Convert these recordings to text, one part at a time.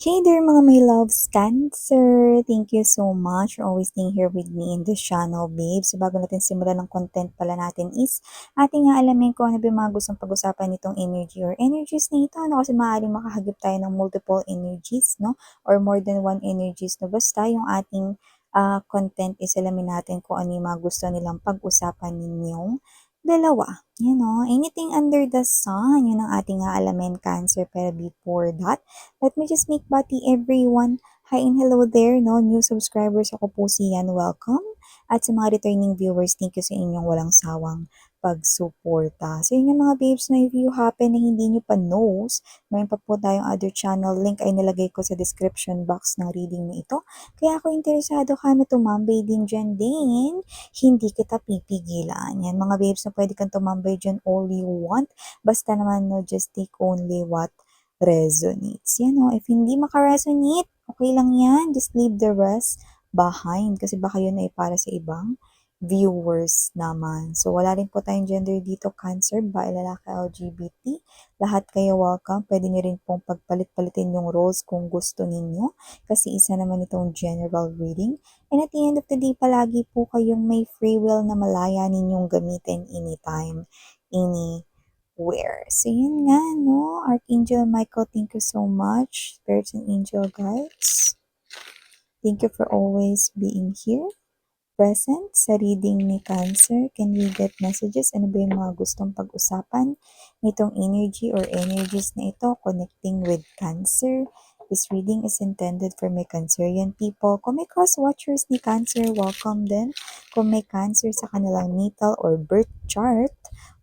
Hey there mga my loves, Cancer! Thank you so much for always staying here with me in this channel, babe. So bago natin simulan ng content pala natin is ating nga alamin kung ano ba yung mga gustong pag-usapan nitong energy or energies na ito. No? Kasi maaaring makahagip tayo ng multiple energies, no? Or more than one energies. No? Basta yung ating content is alamin natin kung ano yung mga gusto nilang pag-usapan ninyong dalawa. You know, anything under the sun, yun ang ating aalamin, Cancer. Pero before that, let me just make bati everyone. Hi and hello there, no? New subscribers ako po si Yan. Welcome. At sa mga returning viewers, thank you sa inyong walang sawang pagsuporta. So yun yung mga babes na if you happen na hindi nyo pa knows, mayroon pa po tayong other channel. Link ay nilagay ko sa description box ng reading na ito. Kaya ako interesado ka na tumambay din dyan din, hindi kita pipigilan. Yan mga babes na pwede kang tumambay dyan all you want. Basta naman no, just take only what resonates. Yan o, if hindi makaresonate, okay lang yan. Just leave the rest behind kasi baka yun ay para sa ibang viewers naman. So, wala rin po tayong gender dito, Cancer, babae, lalaki, LGBT. Lahat kayo welcome. Pwede nyo rin pong pagpalit-palitin yung roles kung gusto ninyo kasi isa naman itong general reading. And at the end of the day, palagi po kayong may free will na malaya ninyong gamitin anytime, anywhere. So, yun nga, no? Archangel Michael, thank you so much. Spirits and angel guides, thank you for always being here, present sa reading ni Cancer. Can we get messages? Ano ba yung mga gustong pag-usapan nitong energy or energies na ito connecting with Cancer? This reading is intended for my Cancerian people. Kung may cross-watchers ni Cancer, welcome din. Kung may Cancer sa kanilang natal or birth chart,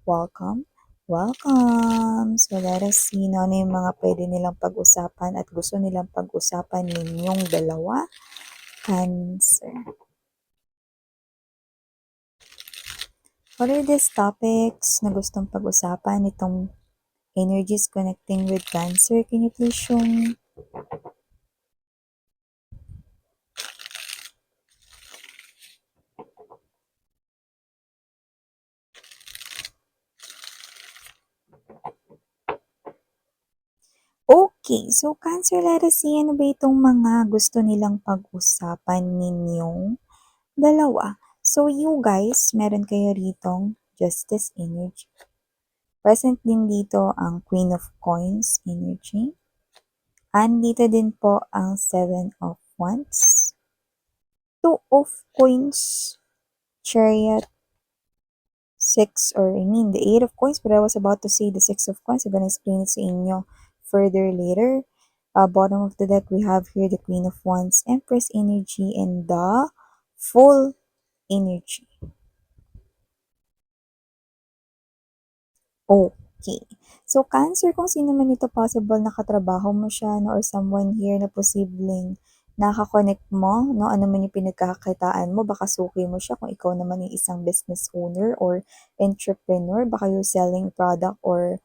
welcome. Welcome! So, let us see na ano yung mga pwede nilang pag-usapan at gusto nilang pag-usapan ninyong dalawa. Cancer. What are these topics na gustong pag-usapan itong energies connecting with Cancer? Can you please show me? Okay, so Cancer, let us see ano ba itong mga gusto nilang pag-usapan ninyong dalawa. So you guys, meron kayo ritong Justice energy. Present din dito ang Queen of Coins energy. Andito din po ang Seven of Wands. Two of Coins, Chariot, the Eight of Coins, but I was about to say the Six of Coins. I'm gonna explain it sa inyo further later. Bottom of the deck, we have here the Queen of Wands, Empress energy, and the Full energy. Okay. So, Cancer, kung sino man ito possible nakatrabaho mo siya, no, or someone here na posibleng nakakonect mo, no, ano man yung pinagkakakitaan mo, baka suki mo siya kung ikaw naman yung isang business owner or entrepreneur, baka you're selling product or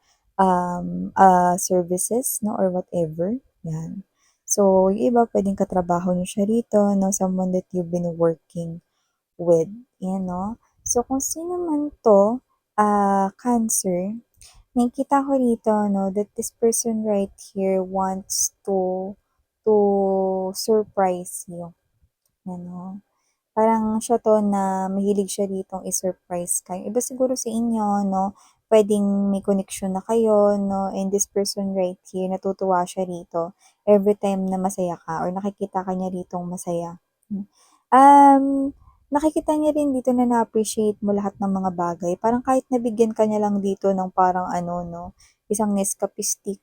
services, no, or whatever. Yan. So, yung iba, pwedeng katrabaho niyo siya rito, no, someone that you've been working with, yan, no. So, kung sino man to, Cancer, nakikita ko dito, no, that this person right here wants to surprise you. Ano, parang siya to na mahilig siya ditong i-surprise kayo. Iba siguro sa inyo, no, pwedeng may connection na kayo, no, and this person right here, natutuwa siya rito every time na masaya ka or nakikita ka niya ditong masaya. Nakikita niya rin dito na na-appreciate mo lahat ng mga bagay. Parang kahit nabigyan ka niya lang dito ng parang ano, no, isang Nescafe stick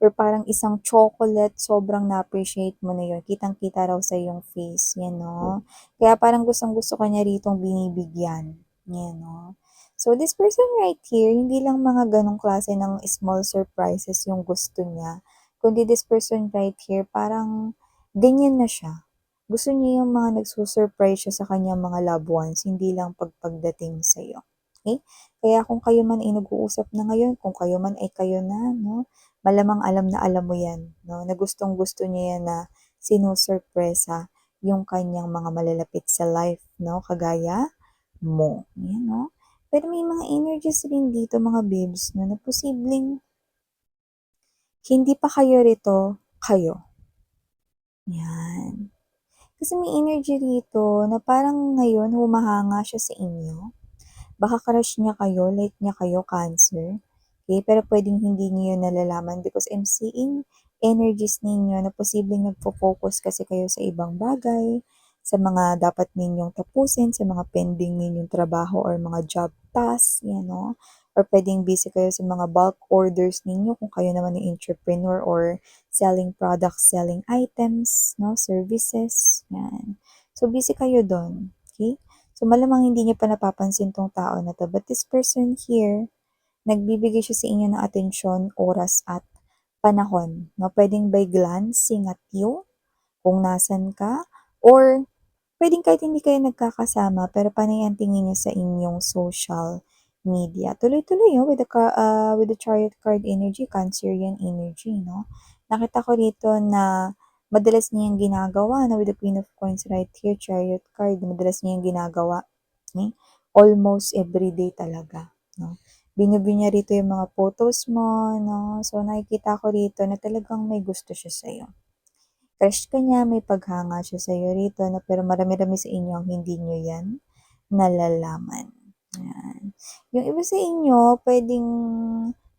or parang isang chocolate, sobrang na-appreciate mo na yun. Kitang-kita raw sa iyong face, yan, no? Kaya parang gustong-gusto ka niya ritong binibigyan. Yan, no? So, this person right here, hindi lang mga ganong klase ng small surprises yung gusto niya, kundi this person right here, parang ganyan na siya. Gusto niya yung mga nagsusurprise siya sa kanyang mga loved ones, hindi lang pagdating sa'yo. Okay? Kaya kung kayo man ay nag-uusap na ngayon, kung kayo man ay kayo na, no? Malamang alam na alam mo yan, no? Na gustong-gusto niya yan na sinusurpresa yung kanyang mga malalapit sa life, no? Kagaya mo. Yan, no? Pero may mga energies rin dito, mga babes, no? Na posibleng hindi pa kayo rito kayo. Yan. Kasi may energy rito na parang ngayon humahanga siya sa inyo. Baka crush niya kayo, like niya kayo, Cancer. Okay, pero puwedeng hindi niyo yun nalalaman because I'm seeing energies ninyo na posibleng nagfo-focus kasi kayo sa ibang bagay, sa mga dapat ninyong tapusin, sa mga pending ninyong trabaho or mga job tasks, yan 'no. Or puwedeng busy kayo sa mga bulk orders ninyo kung kayo naman ay entrepreneur or selling products, selling items 'no, services, yan. So, busy kayo dun, okay. So, malamang hindi niyo pa napapansin 'tong tao na 'to, but this person here, nagbibigay siya sa inyo ng atensyon, oras at panahon 'no. Puwedeng by glancing at you, kung nasaan ka, or puwedeng kahit hindi kayo nagkakasama pero panay ang tingin niya sa inyong social media. Tuloy-tuloy 'no, with the Chariot card energy, Cancerian energy 'no. Nakita ko rito na madalas niya yung ginagawa na with the Queen of Coins right here, Chariot card, madalas niya yung ginagawa, eh, almost everyday talaga 'no. Binu-view niya rito yung mga photos mo 'no, so nakikita ko rito na talagang may gusto siya sa'yo. Crush ka niya, may paghanga siya sa'yo rito na pero marami-rami sa inyo ang hindi niyo 'yan nalalaman, yan. Yung iba sa inyo puwedeng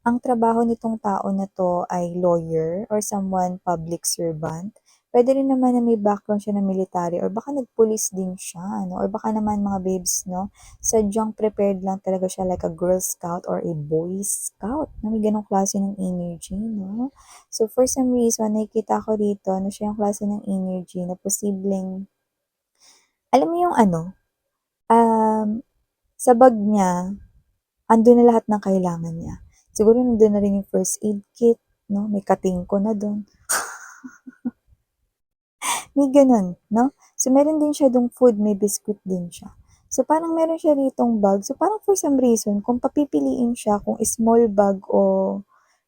ang trabaho nitong tao na 'to ay lawyer or someone public servant. Puwede rin naman na may background siya na military or baka nagpulis din siya 'no, or baka naman mga babes 'no, sadyang prepared lang talaga siya like a Girl Scout or a Boy Scout na may gano'ng klase ng energy 'no. So, for some reason nakikita ko rito na siya yung klase ng energy na posibleng alam mo yung ano, sa bag niya andun na lahat ng kailangan niya. Siguro nandun na rin yung first aid kit 'no, may katingko na dun, may gano'n 'no. So, meron din siya dong food, may biscuit din siya. So, parang meron siya ritong bag, so parang for some reason kung papipiliin siya kung small bag o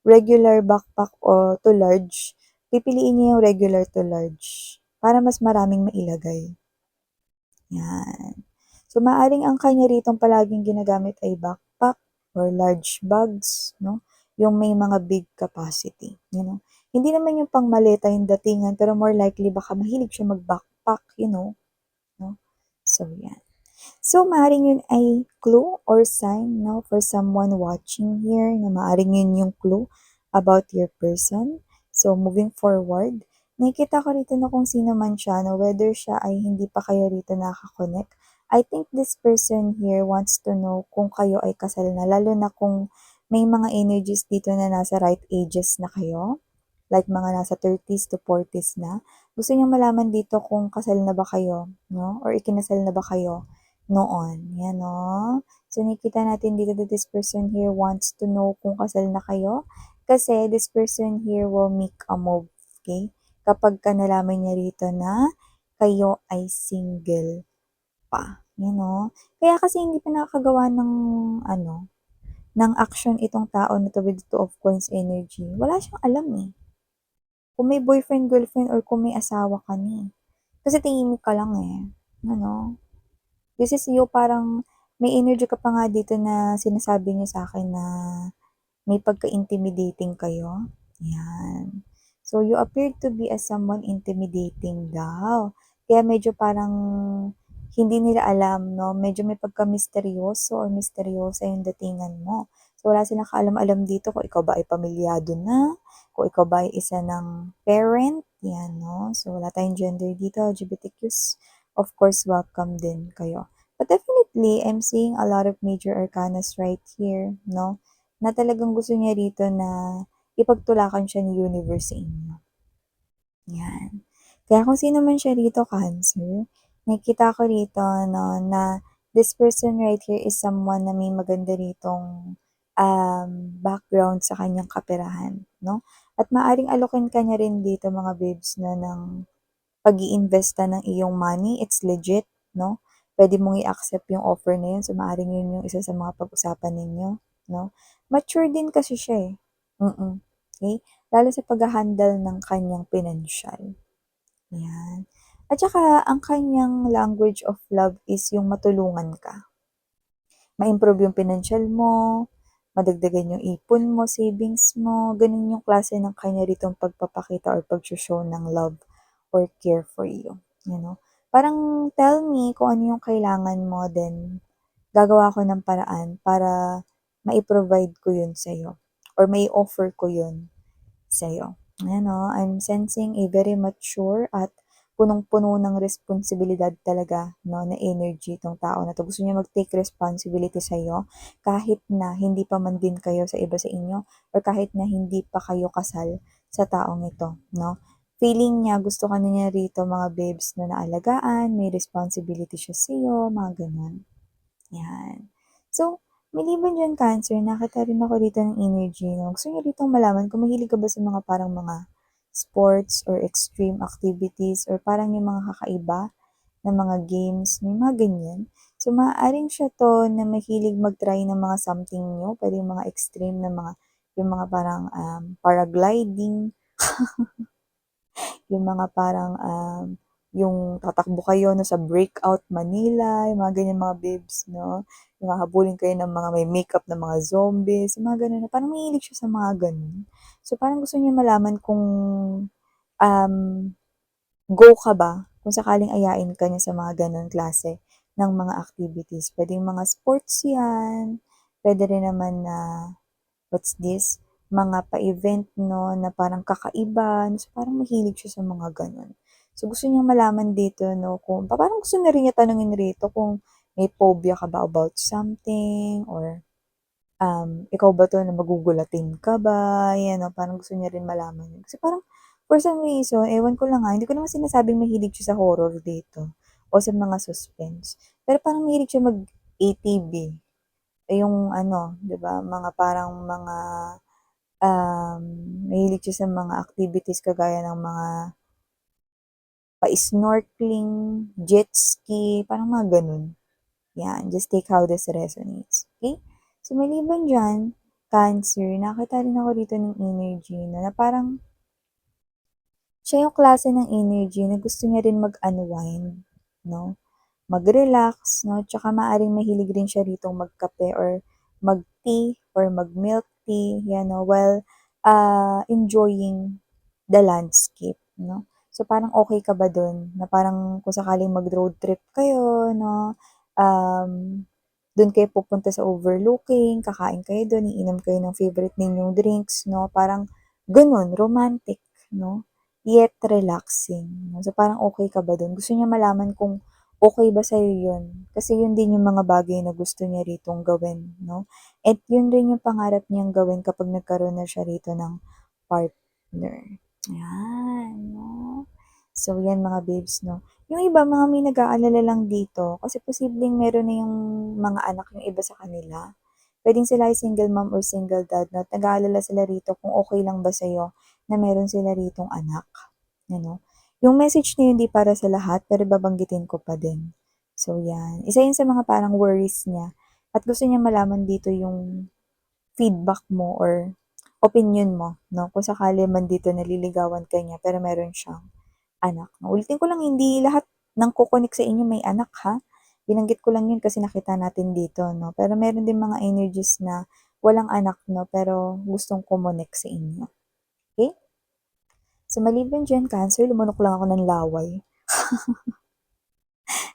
regular backpack o to large, pipiliin niya yung regular to large para mas maraming mailagay, 'yan. So, maaaring ang kanya ritong palaging ginagamit ay backpack or large bags 'no, yung may mga big capacity, you know. Hindi naman yung pangmaleta yung datingan pero more likely baka mahilig siya mag-backpack, you know, 'no. So, 'yan. So, maaaring yun ay clue or sign 'no, for someone watching here na maaaring yun yung clue about your person. So, moving forward, nakikita ko rito na kung sino man siya 'no, whether siya ay hindi pa kayo rito naka-connect, I think this person here wants to know kung kayo ay kasal na, lalo na kung may mga energies dito na nasa right ages na kayo, like mga nasa 30s to 40s na. Gusto niyang malaman dito kung kasal na ba kayo 'no, or ikinasal na ba kayo noon, 'yan 'no. So, nakikita natin dito that this person here wants to know kung kasal na kayo, kasi this person here will make a move, okay, kapagka nalaman niya rito na kayo ay single pa, 'yan 'no. Kaya kasi hindi pa nakakagawa ng ano, ng action itong tao na 'to with the Two of Coins energy, wala siyang alam, eh, kung may boyfriend, girlfriend or kung may asawa ka na, eh. Kasi tahimik ka lang, eh, ano. This is you, parang may energy ka pa nga dito na sinasabi niyo sa'kin na may pagka-intimidating kayo, 'yan. So, you appear to be as someone intimidating daw. Kaya medyo parang hindi nila alam 'no, medyo may pagka-misteryoso or misteryosa yung datingan mo. So, wala silang kaalam-alam dito kung ikaw ba ay pamilyado na, kung ikaw ba ay isa ng parent, 'yan 'no. So, wala tayong gender dito, LGBTQs, of course welcome din kayo. But definitely, I'm seeing a lot of major arcanas right here 'no, na talagang gusto niya rito na ipagtulakan siya ni universe sa inyo, 'yan. Kaya kung sino man siya rito, Cancer, nakikita ko rito 'no, na this person right here is someone na may maganda ritong, background sa kanyang kaperahan 'no, at maaaring alokin ka niya rin dito mga babes 'no, ng pag-iimbesta ng iyong money, it's legit 'no. Puwede mong i-accept yung offer na yun, so maaaring yun yung isa sa mga pag-usapan ninyo 'no. Mature din kasi siya, eh, okey. Lalo sa pagha-handle ng kanyang pinansiyal, 'yan. At saka ang kanyang language of love is yung matulungan ka. Ma-improve yung pinansiyal mo, madagdagan yung ipon mo, savings mo, ganun yung klase ng kanya ritong pagpapakita or pag-show ng love or care for you, you know? Parang tell me kung ano yung kailangan mo, then gagawa ko ng paraan para mai-provide ko yun sa'yo or mai-offer ko yun sa'yo. Ayan o, I'm sensing a very mature at punong-puno ng responsibilidad talaga, no, na energy itong tao na 'to. Gusto niya mag-take responsibility sa'yo kahit na hindi pa man din kayo sa iba sa inyo or kahit na hindi pa kayo kasal sa taong ito, no? Feeling niya gusto ka na niya rito mga babes na naalagaan, may responsibility siya sa'yo, mga gano'n. Yan. So, maliban diyan Cancer, nakita rin ako dito ng energy 'no. Gusto niyo ditong malaman kung mahilig ka ba sa mga parang mga sports or extreme activities or parang yung mga kakaiba na mga games, may mga ganyan. So, maaaring siya 'to na mahilig mag-try ng mga something new, puwedeng mga extreme na mga yung mga parang, paragliding, yung mga parang, yung tatakbo kayo 'no, sa Breakout Manila, yung mga ganyan mga babes 'no. Yung hahabulin kayo ng mga may makeup na mga zombies, yung mga gano'n na parang mahilig siya sa mga gano'n. So, parang gusto niya malaman kung, um, go ka ba kung sakaling ayain ka niya sa mga gano'ng klase ng mga activities. Puwedeng mga sports 'yan, puwede rin naman na what's this, mga pa-event 'no, na parang kakaiba, so parang mahilig siya sa mga gano'n. So gusto niyang malaman dito 'no, kung parang gusto na rin niya tanungin rito kung may phobia ka ba about something or, ikaw ba 'to na magugulatin ka ba, 'yan 'no, parang gusto niya rin malaman 'yun. Kasi parang for some reason, ewan ko lang, hindi ko naman sinasabing mahilig siya sa horror dito o sa mga suspense, pero parang mahilig siya mag-ATV. Yung ano, 'di ba, mga parang mga, um, mahilig siya sa mga activities kagaya ng mga pa-snorkeling, jet ski, parang mga gano'n. 'Yan, just take how this resonates, okay? So maliban diyan, Cancer, nakita rin ako dito ng energy na parang siya yung klase ng energy na gusto niya rin mag-unwind, 'no? Mag-relax 'no, tsaka maaaring mahilig rin siya ritong magkape or mag-tea or mag-milk tea, 'yan 'no, while, enjoying the landscape 'no. So, parang okey ka ba dun na parang kung sakaling mag-road trip kayo 'no, dun kayo pupunta sa overlooking, kakain kayo dun, iinom kayo ng favorite ninyong drinks 'no, parang ganun, romantic 'no, yet relaxing 'no. So, parang okey ka ba dun? Gusto niya malaman kung okey ba sa'yo yun? Kasi yun din yung mga bagay na gusto niya ritong gawin 'no, at yun rin yung pangarap niyang gawin kapag nagkaroon na siya rito ng partner. Ayan 'no. So, yan mga babes 'no. Yung iba mga may nag-aalala lang dito kasi posibleng meron na yung mga anak yung iba sa kanila. Puwedeng sila ay single mom or single dad 'no, at nag-aalala sila rito kung okey lang ba sa'yo na meron sila ritong anak, ano. Yung message na yun hindi para sa lahat pero babanggitin ko pa din. So, yan. Isa yun sa mga parang worries niya at gusto niya malaman dito yung feedback mo or opinyon mo 'no, kung sakali man dito naliligawan ka niya pero meron siyang anak 'no. Ulitin ko lang hindi lahat ng ko-connect sa inyo may anak ha. Binanggit ko lang 'yun kasi nakita natin dito 'no, pero meron din mga energies na walang anak 'no, pero gustong kumonek sa inyo, okey? So maliban diyan Cancer, lumunok lang ako ng laway.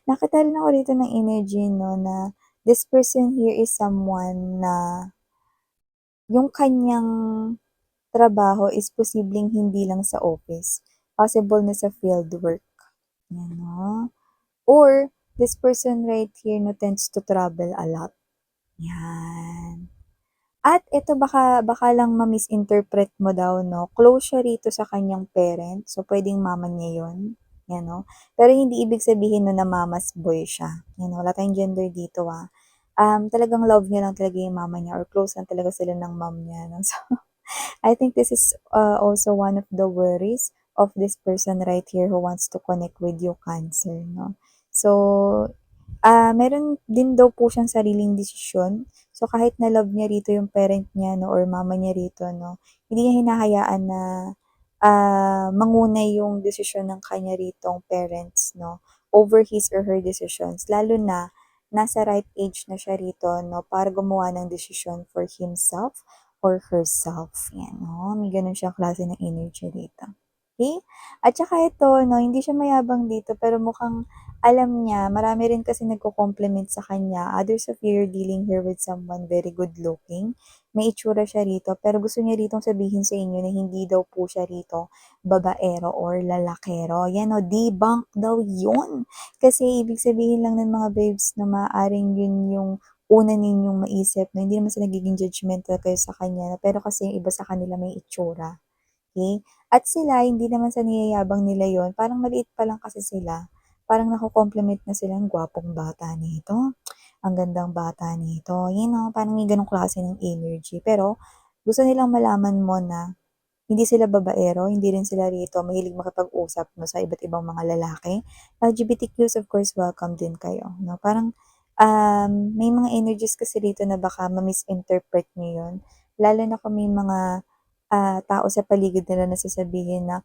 Nakita rin ako dito ng energy 'no, na this person here is someone na yung kanyang trabaho is posibleng hindi lang sa office, possible na sa fieldwork, 'yan 'no. Or this person right here 'no, tends to travel a lot, 'yan. At ito baka baka lang ma-misinterpret mo daw 'no, close siya rito sa kanyang parent, so puwedeng mama niya 'yun, 'yan 'no. Pero hindi ibig sabihin nun na mama's boy siya, 'yan, wala tayong gender dito, talagang love niya lang talaga yung mama niya or close lang talaga sila ng mom niya 'no. So, I think this is, also one of the worries of this person right here who wants to connect with you, Cancer 'no. So, meron din daw po siyang sariling desisyon. So, kahit na love niya rito yung parent niya 'no or mama niya rito 'no, hindi niya hinahayaan na, manguna yung desisyon ng kanya ritong parents 'no, over his or her decisions. Lalo na nasa right age na siya rito, no, para gumawa ng desisyon for himself or herself. Yan, no? May ganun siyang klase ng energy rito. Okay? At saka ito, no, hindi siya mayabang dito, pero mukhang alam niya, marami rin kasi nagko-compliment sa kanya. Others of you are dealing here with someone very good looking. May itsura siya rito, pero gusto niya ritong sabihin sa inyo na hindi daw po siya rito babaero or lalakero. Yan o, debunk daw yun. Kasi ibig sabihin lang ng mga babes na maaaring yun yung una ninyong maisip na hindi naman sa nagiging judgmental kayo sa kanya, pero kasi yung iba sa kanila may itsura. Okay? At sila, hindi naman sa niyayabang nila yon, parang maliit pa lang kasi sila. Parang nako-compliment na sila, ang gwapong bata nito. Ang gandang bata nito. You know, parang may ganong klase ng energy. Pero, gusto nilang malaman mo na hindi sila babaero, hindi rin sila rito mahilig makipag-usap no, sa iba't ibang mga lalaki. LGBTQs, of course, welcome din kayo. No? Parang, may mga energies kasi rito na baka ma-misinterpret nyo yun. Lalo na kung may mga tao sa paligid nila na sasabihin na,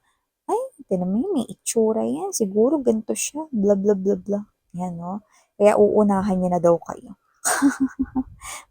"Ay, tignan mo yun, may itsura yan, siguro ganito siya, blah, blah, blah, blah." Yan, no? Kaya uunahan niya na daw kayo.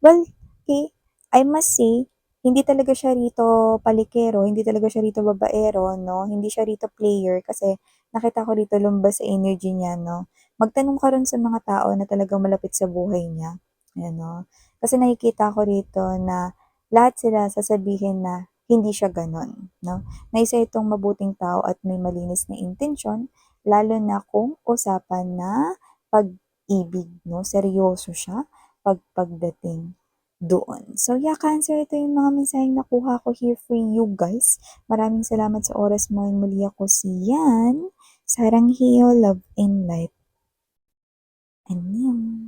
Well, okay, I must say, hindi talaga siya rito palikero, hindi talaga siya rito babaero, no? Hindi siya rito player kasi nakita ko rito lumbas sa energy niya, no? Magtanong ka rin sa mga tao na talagang malapit sa buhay niya. Ayan, no? Kasi nakikita ko rito na lahat sila sasabihin na hindi siya ganun, no? Na isa itong mabuting tao at may malinis na intensyon, lalo na kung usapan na pag-ibig, no? Seryoso siya pagdating doon. So yeah, Cancer, ito yung mga mensaheng nakuha ko here for you guys. Maraming salamat sa oras mo. Muli ako si Yan. Sarang Hiyo, Love and Light. Annyeong.